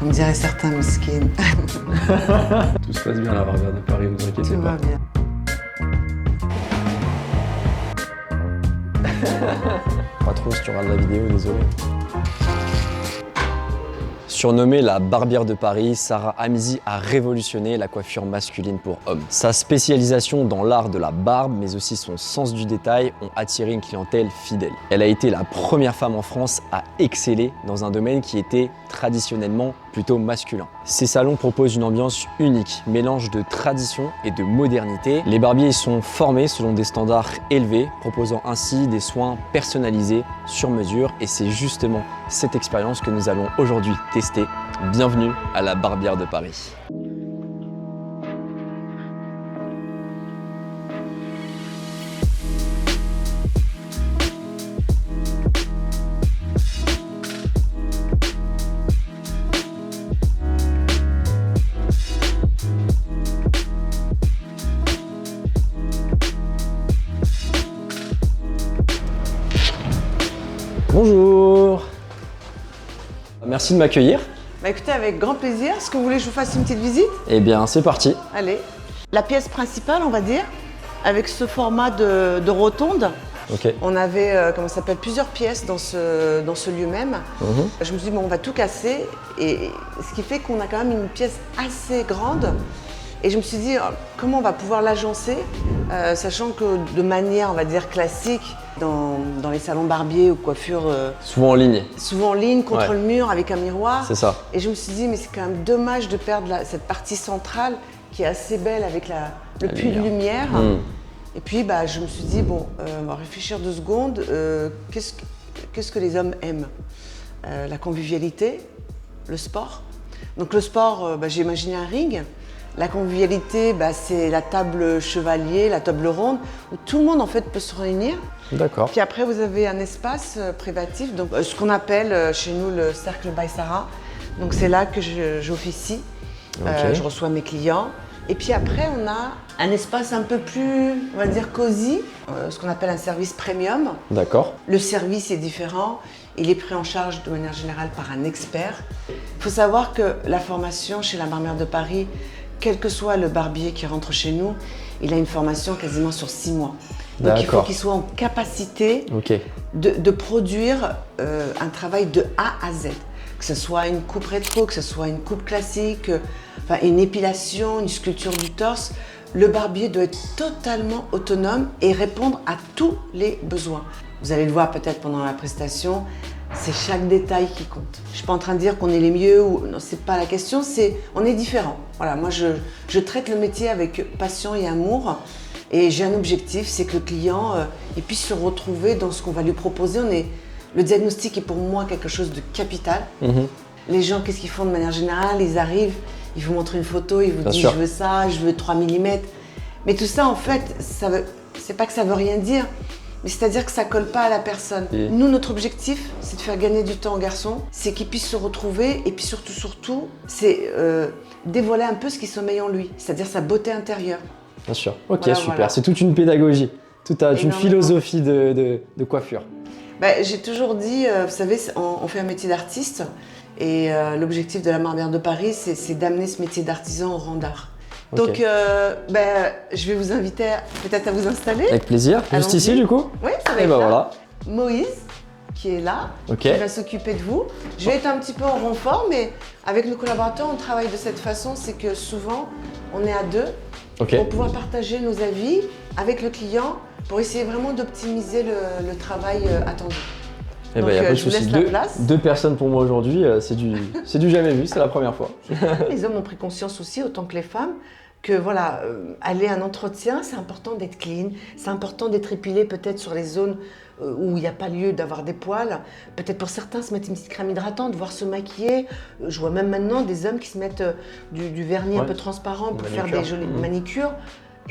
Comme diraient certains mesquines. Tout se passe bien à la barbière de Paris, vous inquiétez Tout pas. va bien. Pas trop si tu regardes la vidéo, désolé. Surnommée la barbière de Paris, Sarah Amizi a révolutionné la coiffure masculine pour hommes. Sa spécialisation dans l'art de la barbe, mais aussi son sens du détail, ont attiré une clientèle fidèle. Elle a été la première femme en France à exceller dans un domaine qui était traditionnellement plutôt masculin. Ces salons proposent une ambiance unique, mélange de tradition et de modernité. Les barbiers sont formés selon des standards élevés, proposant ainsi des soins personnalisés sur mesure, et c'est justement cette expérience que nous allons aujourd'hui tester. Bienvenue à la barbière de Paris. Bonjour. Merci de m'accueillir. Bah écoutez, avec grand plaisir. Est-ce que vous voulez que je vous fasse une petite visite? Eh bien, c'est parti. Allez. La pièce principale, on va dire, avec ce format de rotonde. Ok. On avait, comment ça s'appelle, plusieurs pièces dans ce lieu même. Je me suis dit, bon, on va tout casser. Et ce qui fait qu'on a quand même une pièce assez grande. Et je me suis dit, comment on va pouvoir l'agencer, sachant que de manière, on va dire, classique, dans les salons barbiers ou coiffures… Souvent en ligne. souvent en ligne, contre Ouais. le mur, avec un miroir. C'est ça. Et je me suis dit, mais c'est quand même dommage de perdre cette partie centrale qui est assez belle avec le puits de lumière. Et puis, bah, je me suis dit, bon, on va réfléchir 2 secondes. Qu'est-ce que les hommes aiment? La convivialité, le sport. Donc le sport, j'ai imaginé un ring. La convivialité, c'est la table chevalier, la table ronde, où tout le monde en fait peut se réunir. D'accord. Puis après, vous avez un espace privatif, donc ce qu'on appelle chez nous le cercle by Sarah. Donc c'est là que j'officie, Ok. je reçois mes clients. Et puis après, on a un espace un peu plus, on va dire, cosy, ce qu'on appelle un service premium. D'accord. Le service est différent, il est pris en charge de manière générale par un expert. Il faut savoir que la formation chez la barbière de Paris, quel que soit le barbier qui rentre chez nous, il a une formation quasiment sur 6 mois. Donc il faut D'accord. qu'il soit en capacité Ok. de produire un travail de A à Z. Que ce soit une coupe rétro, que ce soit une coupe classique, une épilation, une sculpture du torse. Le barbier doit être totalement autonome et répondre à tous les besoins. Vous allez le voir peut-être pendant la prestation, c'est chaque détail qui compte. Je ne suis pas en train de dire qu'on est les mieux, ou non, c'est pas la question, on est différents. Voilà, moi je traite le métier avec passion et amour. Et j'ai un objectif, c'est que le client il puisse se retrouver dans ce qu'on va lui proposer. Le diagnostic est pour moi quelque chose de capital. Les gens, qu'est-ce qu'ils font de manière générale? Ils arrivent, ils vous montrent une photo, ils vous Bien disent sûr. je veux ça, je veux 3 mm. Mais tout ça, en fait, c'est pas que ça veut rien dire, mais c'est-à-dire que ça colle pas à la personne. Et- Nous, notre objectif, c'est de faire gagner du temps aux garçons, c'est qu'ils puissent se retrouver, et puis surtout, c'est dévoiler un peu ce qui sommeille en lui, c'est-à-dire sa beauté intérieure. Bien sûr. Ok, Voilà, super. voilà. C'est toute une pédagogie, toute une Énormément. philosophie de coiffure. J'ai toujours dit, vous savez, on fait un métier d'artiste et l'objectif de la barbière de Paris, c'est d'amener ce métier d'artisan au rang d'art. Ok. Donc, je vais vous inviter peut-être à vous installer. Avec plaisir. Juste Allons-y. ici, du coup? Oui, ça va Et être ben là. voilà. Moïse, qui est là, Ok. qui va s'occuper de vous. Je vais être un petit peu en renfort, mais avec nos collaborateurs, on travaille de cette façon, c'est que souvent, on est à 2 Ok. pour pouvoir partager nos avis avec le client pour essayer vraiment d'optimiser le travail attendu. Eh Donc, ben, y a pas de je vous souci. laisse la place. 2 personnes pour moi aujourd'hui, c'est du jamais vu, c'est la première fois. Les hommes ont pris conscience aussi, autant que les femmes, que voilà, aller à un entretien, c'est important d'être clean, c'est important d'être épilé peut-être sur les zones où il n'y a pas lieu d'avoir des poils. Peut-être pour certains se mettre une petite crème hydratante, voire se maquiller. Je vois même maintenant des hommes qui se mettent du vernis un Ouais. peu transparent pour faire Manicure. des jolies manicures.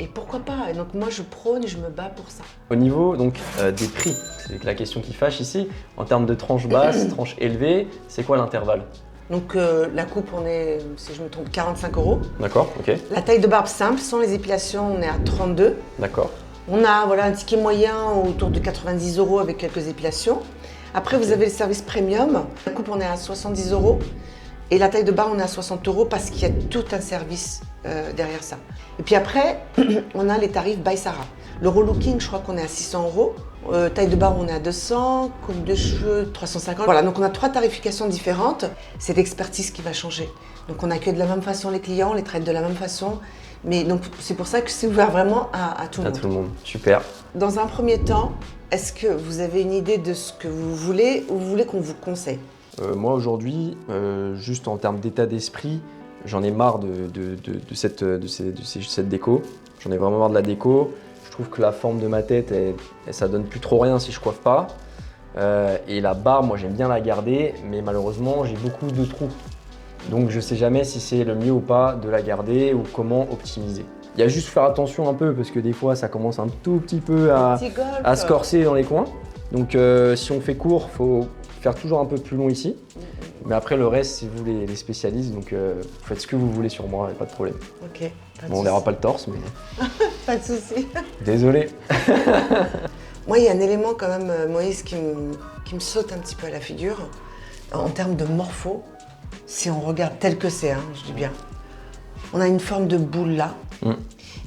Et pourquoi pas? Et donc moi je prône et je me bats pour ça. Au niveau donc, des prix, c'est la question qui fâche ici. En termes de tranche basse, tranche élevée, c'est quoi l'intervalle? Donc la coupe, on est, si je me trompe, 45 €. D'accord, ok, La taille de barbe simple, sans les épilations, on est à 32. d'accord. On a voilà, un ticket moyen autour de 90 € avec quelques épilations. Après, vous avez le service premium. La coupe, on est à 70 €. Et la taille de barbe, on est à 60 € parce qu'il y a tout un service derrière ça. Et puis après, on a les tarifs by Sarah. Le relooking, je crois qu'on est à 600 €. Taille de barbe, on est à 200, coupe de cheveux, 350. Voilà, donc on a 3 tarifications différentes. C'est l'expertise qui va changer. Donc on accueille de la même façon les clients, on les traite de la même façon. Mais donc c'est pour ça que c'est ouvert vraiment à tout le monde. À tout le monde, super. Dans un premier temps, est-ce que vous avez une idée de ce que vous voulez ou vous voulez qu'on vous conseille? Moi aujourd'hui, juste en termes d'état d'esprit, j'en ai marre de cette déco. J'en ai vraiment marre de la déco. Je trouve que la forme de ma tête, ça donne plus trop rien si je coiffe pas. Et la barbe, moi j'aime bien la garder, mais malheureusement j'ai beaucoup de trous. Donc je sais jamais si c'est le mieux ou pas de la garder ou comment optimiser. Il y a juste faire attention un peu parce que des fois ça commence un tout petit peu à se corser dans les coins. Donc si on fait court, faut faire toujours un peu plus long ici. Mais après le reste c'est vous les spécialistes, donc vous faites ce que vous voulez sur moi, pas de problème. Ok. Bon, on verra pas le torse, mais... Pas de souci. Désolé. Moi, il y a un élément quand même, Moïse, qui me saute un petit peu à la figure. En termes de morpho, si on regarde tel que c'est, hein, je dis bien, on a une forme de boule là,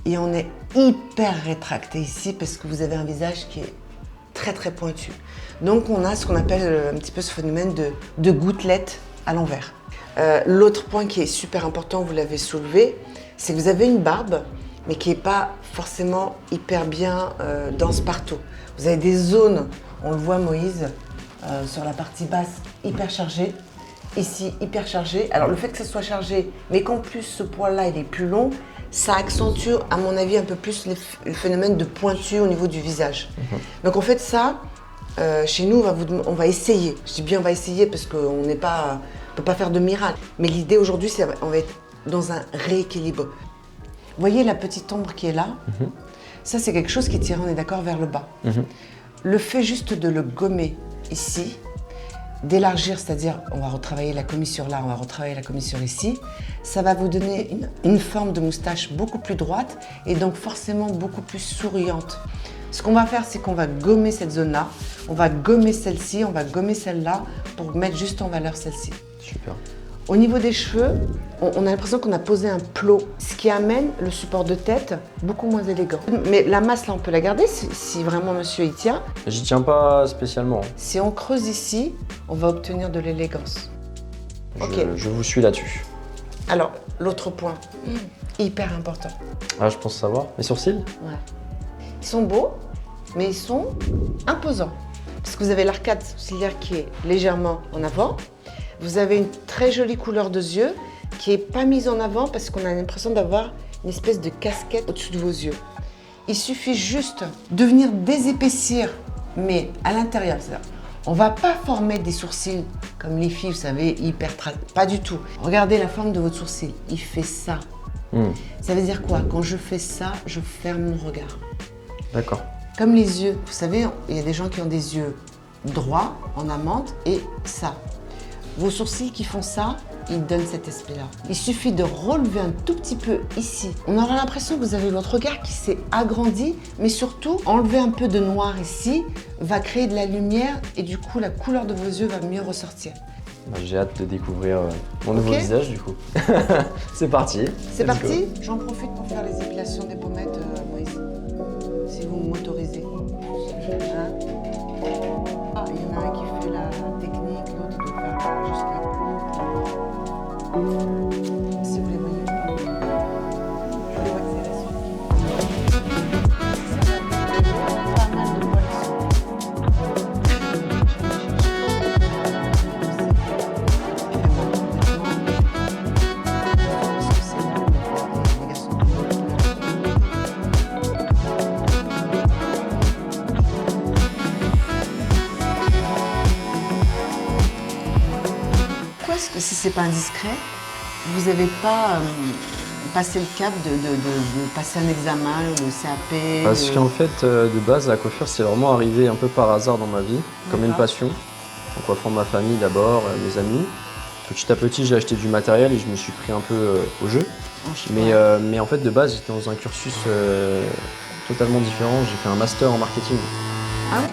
et on est hyper rétracté ici parce que vous avez un visage qui est très très pointu. Donc on a ce qu'on appelle un petit peu ce phénomène de gouttelette à l'envers. L'autre point qui est super important, vous l'avez soulevé, c'est que vous avez une barbe, mais qui n'est pas forcément hyper bien dense partout. Vous avez des zones, on le voit Moïse, sur la partie basse, hyper chargée, ici hyper chargée. Alors le fait que ça soit chargé, mais qu'en plus ce poil-là il est plus long, ça accentue à mon avis un peu plus le phénomène de pointu au niveau du visage. Donc en fait ça, chez nous on va essayer. Je dis bien on va essayer parce qu'on n'est pas, on peut pas faire de miracle. Mais l'idée aujourd'hui c'est on va être dans un rééquilibre. Vous voyez la petite ombre qui est là? Ça c'est quelque chose qui tire, on est d'accord, vers le bas. Le fait juste de le gommer ici, d'élargir, c'est-à-dire on va retravailler la commissure là, on va retravailler la commissure ici, ça va vous donner une forme de moustache beaucoup plus droite et donc forcément beaucoup plus souriante. Ce qu'on va faire, c'est qu'on va gommer cette zone-là, on va gommer celle-ci, on va gommer celle-là pour mettre juste en valeur celle-ci. Super. Au niveau des cheveux, on a l'impression qu'on a posé un plot, ce qui amène le support de tête beaucoup moins élégant. Mais la masse, là, on peut la garder si vraiment monsieur y tient. J'y tiens pas spécialement. Si on creuse ici, on va obtenir de l'élégance. Ok. Je vous suis là-dessus. Alors, l'autre point, hyper important. Ah, je pense savoir. Les sourcils? Ouais. Ils sont beaux, mais ils sont imposants. Parce que vous avez l'arcade sourcilière qui est légèrement en avant. Vous avez une très jolie couleur de yeux qui n'est pas mise en avant parce qu'on a l'impression d'avoir une espèce de casquette au-dessus de vos yeux. Il suffit juste de venir désépaissir, mais à l'intérieur. On ne va pas former des sourcils comme les filles, vous savez, hyper pas du tout. Regardez la forme de votre sourcil, il fait ça. Ça veut dire quoi? Quand je fais ça, je ferme mon regard. D'accord. Comme les yeux, vous savez, il y a des gens qui ont des yeux droits, en amande, et ça. Vos sourcils qui font ça, ils donnent cet aspect-là. Il suffit de relever un tout petit peu ici. On aura l'impression que vous avez votre regard qui s'est agrandi, mais surtout, enlever un peu de noir ici va créer de la lumière et du coup, la couleur de vos yeux va mieux ressortir. J'ai hâte de découvrir mon nouveau visage du coup. C'est parti. C'est parti. J'en profite pour faire les épilations des pommettes, Moïse. Si vous m'autorisez. Hein? Ah, il y en a un qui fait la technique, l'autre il doit faire juste la coupe. Si vous les voyez pas, je vois que c'est la suite. Pas mal de poils ici. Si c'est pas indiscret, vous n'avez pas passé le cap de passer un examen ou CAP? Parce qu'en fait, de base, la coiffure, c'est vraiment arrivé un peu par hasard dans ma vie, comme une passion. En coiffant ma famille d'abord, mes amis. Petit à petit, j'ai acheté du matériel et je me suis pris un peu au jeu. Mais en fait, de base, j'étais dans un cursus totalement différent. J'ai fait un master en marketing. Ah ouais?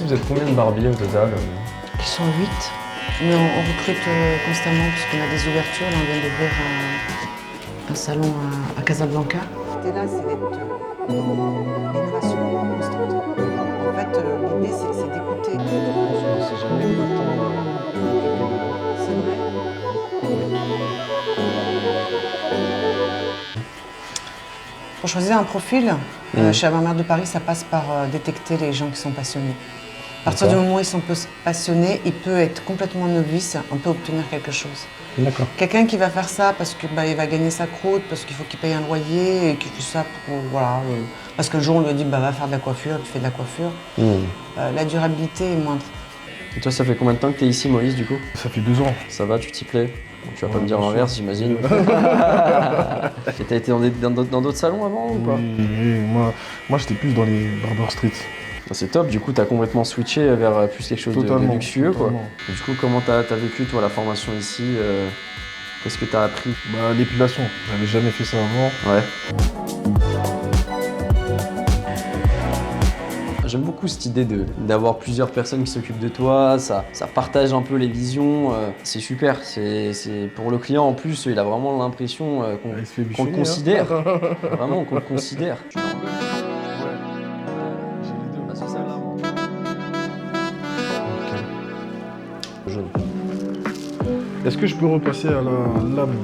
vous êtes combien de barbiers au total? Ils sont 8, mais on recrute constamment puisqu'on a des ouvertures. Là, on vient d'ouvrir un salon à Casablanca. Et là, c'est d'être l'innovation constante. En fait, l'idée, c'est d'écouter. C'est jamais autant C'est vrai. Pour choisir un profil, chez Barbière de Paris, ça passe par détecter les gens qui sont passionnés. À partir du moment où ils sont passionnés, il peut être complètement novice, on peut obtenir quelque chose. D'accord. Quelqu'un qui va faire ça parce que il va gagner sa croûte, parce qu'il faut qu'il paye un loyer, et qui fait ça pour, voilà, parce qu'un jour on lui a dit va faire de la coiffure, tu fais de la coiffure. La durabilité est moindre. Et toi, ça fait combien de temps que t'es ici, Moïse, du coup? Ça fait 2 ans. Ça va, tu t'y plais? Tu vas pas Ouais, me dire bien l'inverse, sûr. j'imagine. Et t'as été dans d'autres salons avant ou pas? Oui, moi j'étais plus dans les barber street. Bah, c'est top, du coup t'as complètement switché vers plus quelque chose de luxueux quoi. Et du coup comment t'as vécu toi la formation ici qu'est-ce que t'as appris? Bah l'épilation, j'avais jamais fait ça avant. Ouais. J'aime beaucoup cette idée d'avoir plusieurs personnes qui s'occupent de toi, ça partage un peu les visions, c'est super. C'est pour le client en plus, il a vraiment l'impression qu'on le considère. Vraiment qu'on le considère. Jaune. Est-ce que je peux repasser à la lame?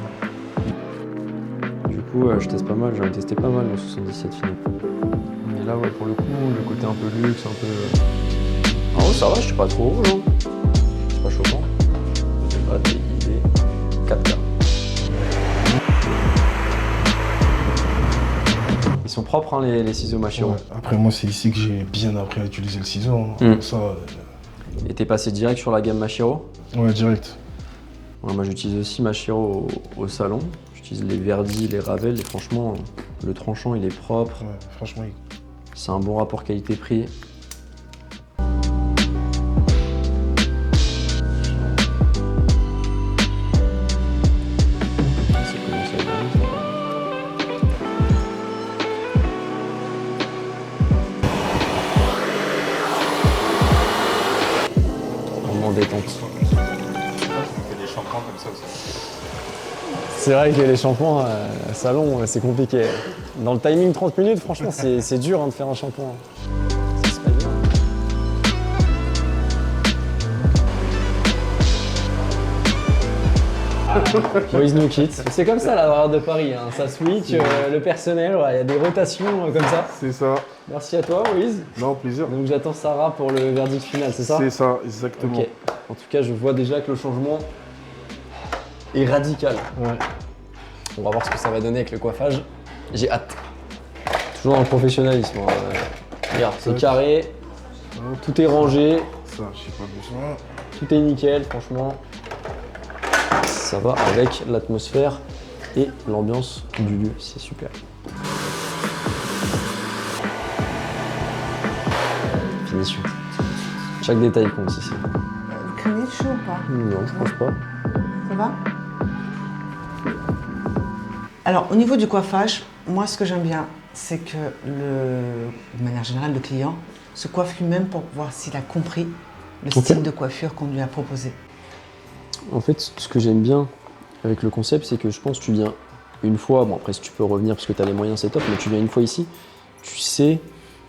Du coup, je teste pas mal, j'en ai testé pas mal dans 77 fini. Mais là, ouais, pour le coup, le côté un peu luxe, un peu. Ah ouais, ça va, je suis pas trop rouge, hein. C'est pas choquant. Je sais pas, il est 4K. Ils sont propres, hein, les ciseaux Machiro. Ouais. Après, moi, c'est ici que j'ai bien appris à utiliser le ciseau. Hein. Ça, Et t'es passé direct sur la gamme Machiro? ouais, direct. Ouais, moi, j'utilise aussi Machiro au salon. J'utilise les Verdi, les Ravel, et franchement, le tranchant, il est propre. Ouais, franchement, C'est un bon rapport qualité-prix. Vraiment détente. C'est vrai que les shampoings, salon, c'est compliqué. Dans le timing 30 minutes, franchement, c'est dur hein, de faire un shampoing. Ça se fait bien. Moïse nous quitte. C'est comme ça la Barbière de Paris, hein. Ça switch, le personnel, il y a des rotations comme ça. c'est ça. Merci à toi Moïse. Non, plaisir. Donc j'attends Sarah pour le verdict final, c'est ça? C'est ça, exactement. Ok. En tout cas, je vois déjà que le changement est radical. Ouais. On va voir ce que ça va donner avec le coiffage. J'ai hâte. Toujours dans le professionnalisme. Hein. Regarde, c'est carré, tout est rangé, Ça, j'ai pas besoin. tout est nickel, franchement. Ça va avec l'atmosphère et l'ambiance du lieu, c'est super. Finition. Chaque détail compte ici. Vous craignez le chaud ou pas? Non, je pense pas. Ça va? Alors, au niveau du coiffage, moi, ce que j'aime bien, c'est que, de manière générale, le client se coiffe lui-même pour voir s'il a compris le style de coiffure qu'on lui a proposé. En fait, ce que j'aime bien avec le concept, c'est que je pense que tu viens une fois, bon après si tu peux revenir parce que tu as les moyens, c'est top, mais tu viens une fois ici, tu sais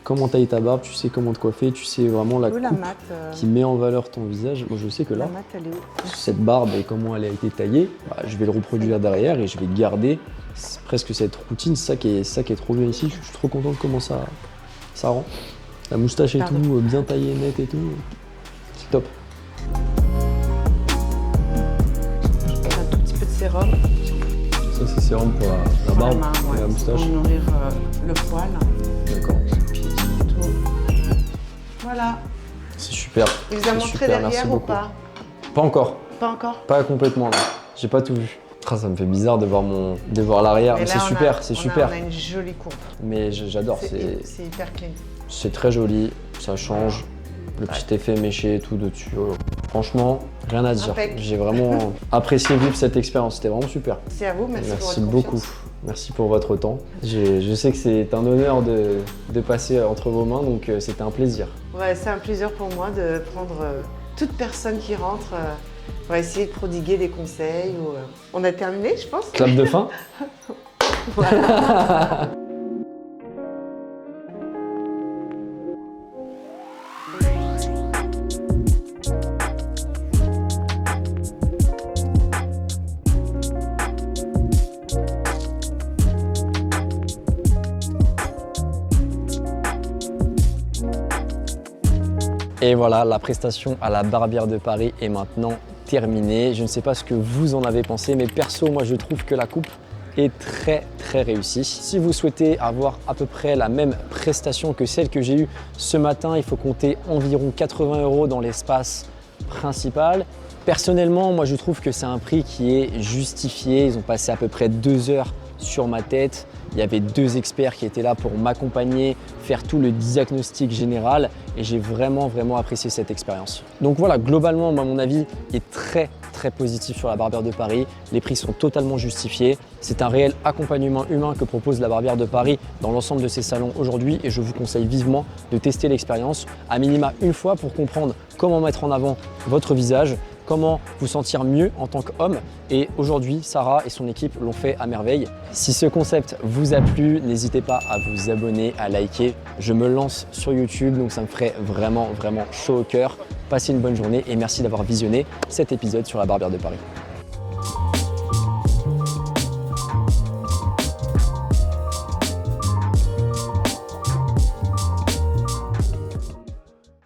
comment tailler ta barbe, tu sais comment te coiffer, tu sais vraiment la coupe qui met en valeur ton visage. Moi je sais que là, La mat, elle est où? cette barbe et comment elle a été taillée, bah, je vais le reproduire derrière et je vais garder presque cette routine, ça qui est trop bien ici, je suis trop content de comment ça rend. La moustache et tout, bien taillée, nette et tout, c'est top. Un tout petit peu de sérum. Ça c'est sérum pour la barbe et la moustache. Pour nourrir le poil. D'accord. Puis tout. Voilà. C'est super. Il vous a C'est montré super, merci derrière ou beaucoup. pas? Pas encore. Pas encore? Pas complètement, non. J'ai pas tout vu. Ah, ça me fait bizarre de voir l'arrière, mais c'est super, c'est super. On a une jolie courbe. Mais j'adore, C'est hyper clean. c'est très joli, ça change. Le petit effet méché et tout dessus. Oh. Franchement, rien à dire. Impec. J'ai vraiment apprécié vivre cette expérience, c'était vraiment super. C'est à vous, merci pour votre beaucoup. confiance. Merci pour votre temps. Je sais que c'est un honneur de passer entre vos mains, donc c'était un plaisir. Ouais, c'est un plaisir pour moi de prendre toute personne qui rentre. On va essayer de prodiguer des conseils. On a terminé, je pense. Clap de fin. Voilà. Et voilà, la prestation à la Barbière de Paris est maintenant terminée. Je ne sais pas ce que vous en avez pensé, mais perso, moi je trouve que la coupe est très réussie. Si vous souhaitez avoir à peu près la même prestation que celle que j'ai eue ce matin, il faut compter environ 80 € dans l'espace principal. Personnellement, moi je trouve que c'est un prix qui est justifié. Ils ont passé à peu près 2 heures sur ma tête. Il y avait 2 experts qui étaient là pour m'accompagner, faire tout le diagnostic général et j'ai vraiment apprécié cette expérience. Donc voilà, globalement, moi, mon avis est très positif sur la Barbière de Paris. Les prix sont totalement justifiés. C'est un réel accompagnement humain que propose la Barbière de Paris dans l'ensemble de ses salons aujourd'hui et je vous conseille vivement de tester l'expérience à minima une fois pour comprendre comment mettre en avant votre visage, comment vous sentir mieux en tant qu'homme. Et aujourd'hui, Sarah et son équipe l'ont fait à merveille. Si ce concept vous a plu, n'hésitez pas à vous abonner, à liker. Je me lance sur YouTube, donc ça me ferait vraiment chaud au cœur. Passez une bonne journée et merci d'avoir visionné cet épisode sur la Barbière de Paris.